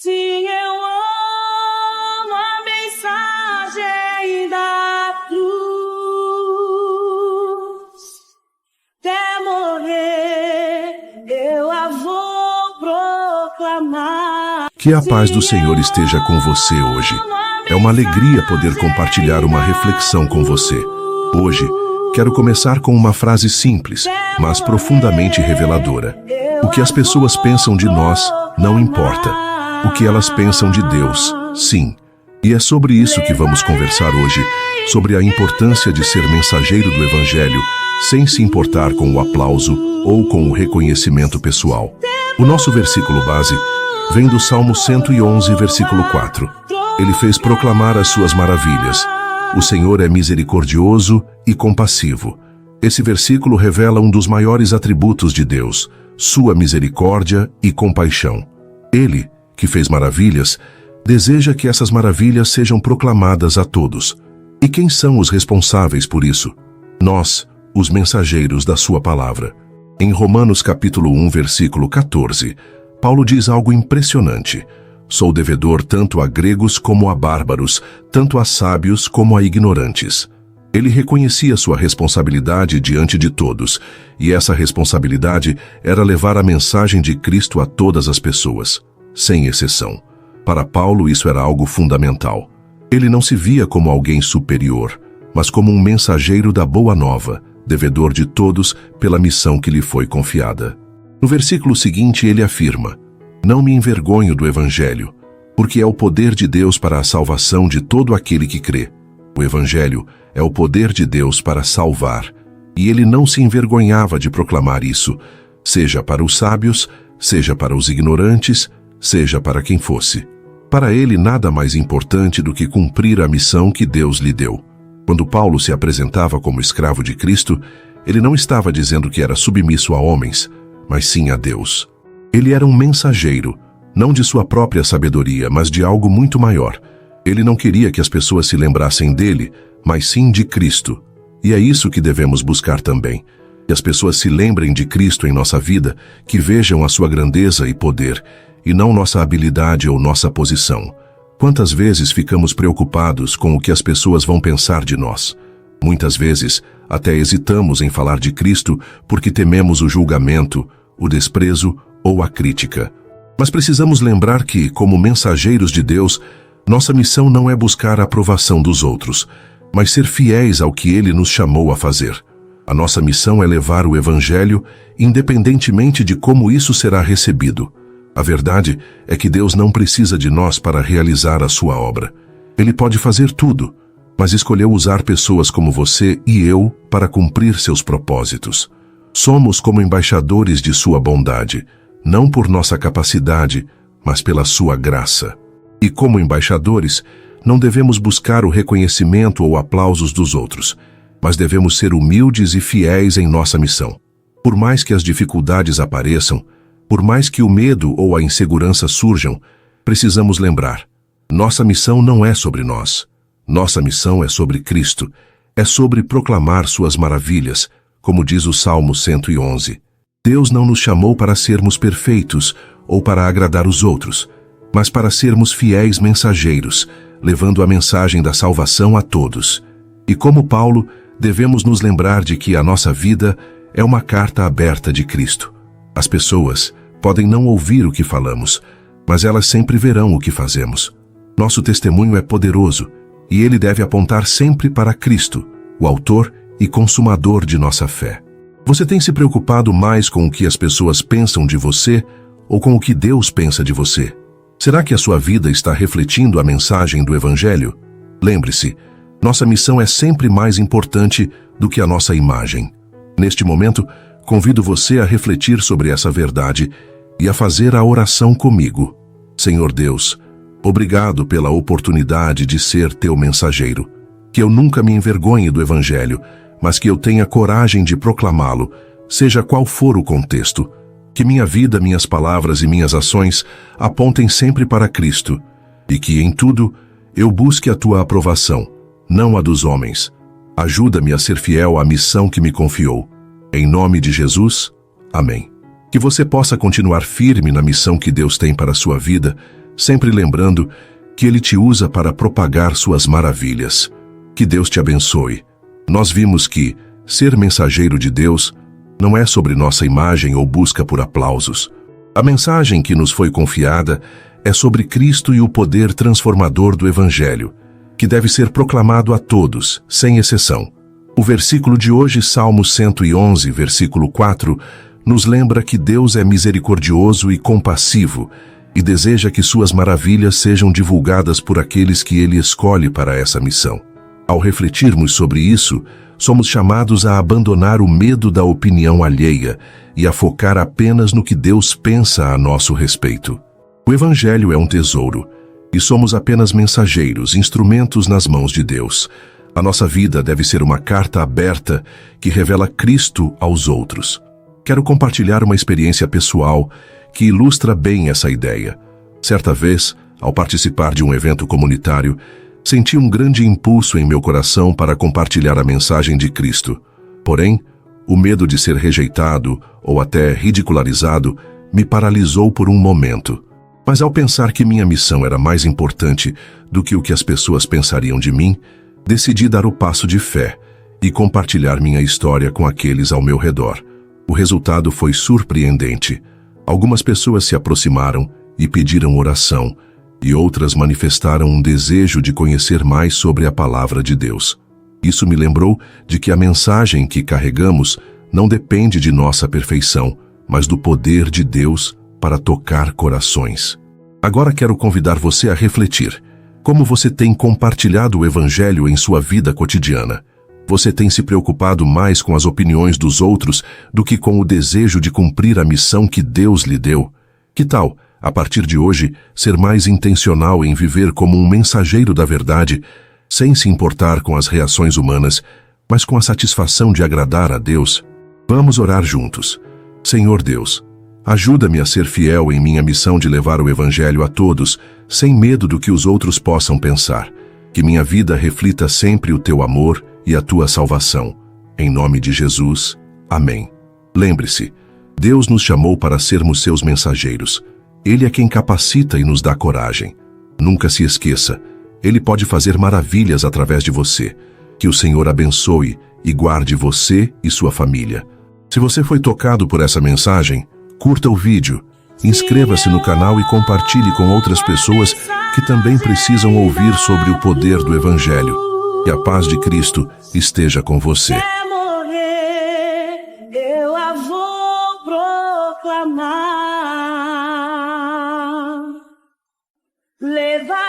Sim, eu amo a mensagem da cruz. Até morrer, eu a vou proclamar. Que a paz do Senhor esteja com você hoje. É uma alegria poder compartilhar uma reflexão com você. Hoje, quero começar com uma frase simples, mas profundamente reveladora. O que as pessoas pensam de nós não importa. O que elas pensam de Deus, sim. E é sobre isso que vamos conversar hoje, sobre a importância de ser mensageiro do Evangelho, sem se importar com o aplauso ou com o reconhecimento pessoal. O nosso versículo base vem do Salmo 111, versículo 4. Ele fez proclamar as suas maravilhas. O Senhor é misericordioso e compassivo. Esse versículo revela um dos maiores atributos de Deus, sua misericórdia e compaixão. Ele, que fez maravilhas, deseja que essas maravilhas sejam proclamadas a todos. E quem são os responsáveis por isso? Nós, os mensageiros da sua palavra. Em Romanos capítulo 1, versículo 14, Paulo diz algo impressionante. Sou devedor tanto a gregos como a bárbaros, tanto a sábios como a ignorantes. Ele reconhecia sua responsabilidade diante de todos, e essa responsabilidade era levar a mensagem de Cristo a todas as pessoas, sem exceção. Para Paulo, isso era algo fundamental. Ele não se via como alguém superior, mas como um mensageiro da Boa Nova, devedor de todos pela missão que lhe foi confiada. No versículo seguinte, ele afirma: não me envergonho do Evangelho, porque é o poder de Deus para a salvação de todo aquele que crê. O Evangelho é o poder de Deus para salvar, e ele não se envergonhava de proclamar isso, seja para os sábios, seja para os ignorantes, seja para quem fosse. Para ele, nada mais importante do que cumprir a missão que Deus lhe deu. Quando Paulo se apresentava como escravo de Cristo, ele não estava dizendo que era submisso a homens, mas sim a Deus. Ele era um mensageiro, não de sua própria sabedoria, mas de algo muito maior. Ele não queria que as pessoas se lembrassem dele, mas sim de Cristo. E é isso que devemos buscar também. Que as pessoas se lembrem de Cristo em nossa vida, que vejam a sua grandeza e poder, e não nossa habilidade ou nossa posição. Quantas vezes ficamos preocupados com o que as pessoas vão pensar de nós? Muitas vezes, até hesitamos em falar de Cristo porque tememos o julgamento, o desprezo ou a crítica. Mas precisamos lembrar que, como mensageiros de Deus, nossa missão não é buscar a aprovação dos outros, mas ser fiéis ao que Ele nos chamou a fazer. A nossa missão é levar o Evangelho, independentemente de como isso será recebido. A verdade é que Deus não precisa de nós para realizar a sua obra. Ele pode fazer tudo, mas escolheu usar pessoas como você e eu para cumprir seus propósitos. Somos como embaixadores de sua bondade, não por nossa capacidade, mas pela sua graça. E como embaixadores, não devemos buscar o reconhecimento ou aplausos dos outros, mas devemos ser humildes e fiéis em nossa missão. Por mais que as dificuldades apareçam, por mais que o medo ou a insegurança surjam, precisamos lembrar: nossa missão não é sobre nós. Nossa missão é sobre Cristo. É sobre proclamar suas maravilhas, como diz o Salmo 111. Deus não nos chamou para sermos perfeitos ou para agradar os outros, mas para sermos fiéis mensageiros, levando a mensagem da salvação a todos. E como Paulo, devemos nos lembrar de que a nossa vida é uma carta aberta de Cristo. As pessoas podem não ouvir o que falamos, mas elas sempre verão o que fazemos. Nosso testemunho é poderoso, e ele deve apontar sempre para Cristo, o autor e consumador de nossa fé. Você tem se preocupado mais com o que as pessoas pensam de você ou com o que Deus pensa de você? Será que a sua vida está refletindo a mensagem do Evangelho? Lembre-se, nossa missão é sempre mais importante do que a nossa imagem. Neste momento, convido você a refletir sobre essa verdade e a fazer a oração comigo. Senhor Deus, obrigado pela oportunidade de ser teu mensageiro. Que eu nunca me envergonhe do Evangelho, mas que eu tenha coragem de proclamá-lo, seja qual for o contexto. Que minha vida, minhas palavras e minhas ações apontem sempre para Cristo, e que em tudo eu busque a tua aprovação, não a dos homens. Ajuda-me a ser fiel à missão que me confiou. Em nome de Jesus, amém. Que você possa continuar firme na missão que Deus tem para a sua vida, sempre lembrando que Ele te usa para propagar suas maravilhas. Que Deus te abençoe. Nós vimos que ser mensageiro de Deus não é sobre nossa imagem ou busca por aplausos. A mensagem que nos foi confiada é sobre Cristo e o poder transformador do Evangelho, que deve ser proclamado a todos, sem exceção. O versículo de hoje, Salmo 111, versículo 4, nos lembra que Deus é misericordioso e compassivo e deseja que suas maravilhas sejam divulgadas por aqueles que Ele escolhe para essa missão. Ao refletirmos sobre isso, somos chamados a abandonar o medo da opinião alheia e a focar apenas no que Deus pensa a nosso respeito. O Evangelho é um tesouro, e somos apenas mensageiros, instrumentos nas mãos de Deus. A nossa vida deve ser uma carta aberta que revela Cristo aos outros. Quero compartilhar uma experiência pessoal que ilustra bem essa ideia. Certa vez, ao participar de um evento comunitário, senti um grande impulso em meu coração para compartilhar a mensagem de Cristo. Porém, o medo de ser rejeitado ou até ridicularizado me paralisou por um momento. Mas ao pensar que minha missão era mais importante do que o que as pessoas pensariam de mim, decidi dar o passo de fé e compartilhar minha história com aqueles ao meu redor. O resultado foi surpreendente. Algumas pessoas se aproximaram e pediram oração, e outras manifestaram um desejo de conhecer mais sobre a palavra de Deus. Isso me lembrou de que a mensagem que carregamos não depende de nossa perfeição, mas do poder de Deus para tocar corações. Agora quero convidar você a refletir. Como você tem compartilhado o Evangelho em sua vida cotidiana? Você tem se preocupado mais com as opiniões dos outros do que com o desejo de cumprir a missão que Deus lhe deu? Que tal, a partir de hoje, ser mais intencional em viver como um mensageiro da verdade, sem se importar com as reações humanas, mas com a satisfação de agradar a Deus? Vamos orar juntos. Senhor Deus, ajuda-me a ser fiel em minha missão de levar o Evangelho a todos, sem medo do que os outros possam pensar. Que minha vida reflita sempre o Teu amor e a Tua salvação. Em nome de Jesus. Amém. Lembre-se, Deus nos chamou para sermos seus mensageiros. Ele é quem capacita e nos dá coragem. Nunca se esqueça, Ele pode fazer maravilhas através de você. Que o Senhor abençoe e guarde você e sua família. Se você foi tocado por essa mensagem, curta o vídeo, inscreva-se no canal e compartilhe com outras pessoas que também precisam ouvir sobre o poder do Evangelho. Que a paz de Cristo esteja com você. Até morrer, eu a vou proclamar. Levar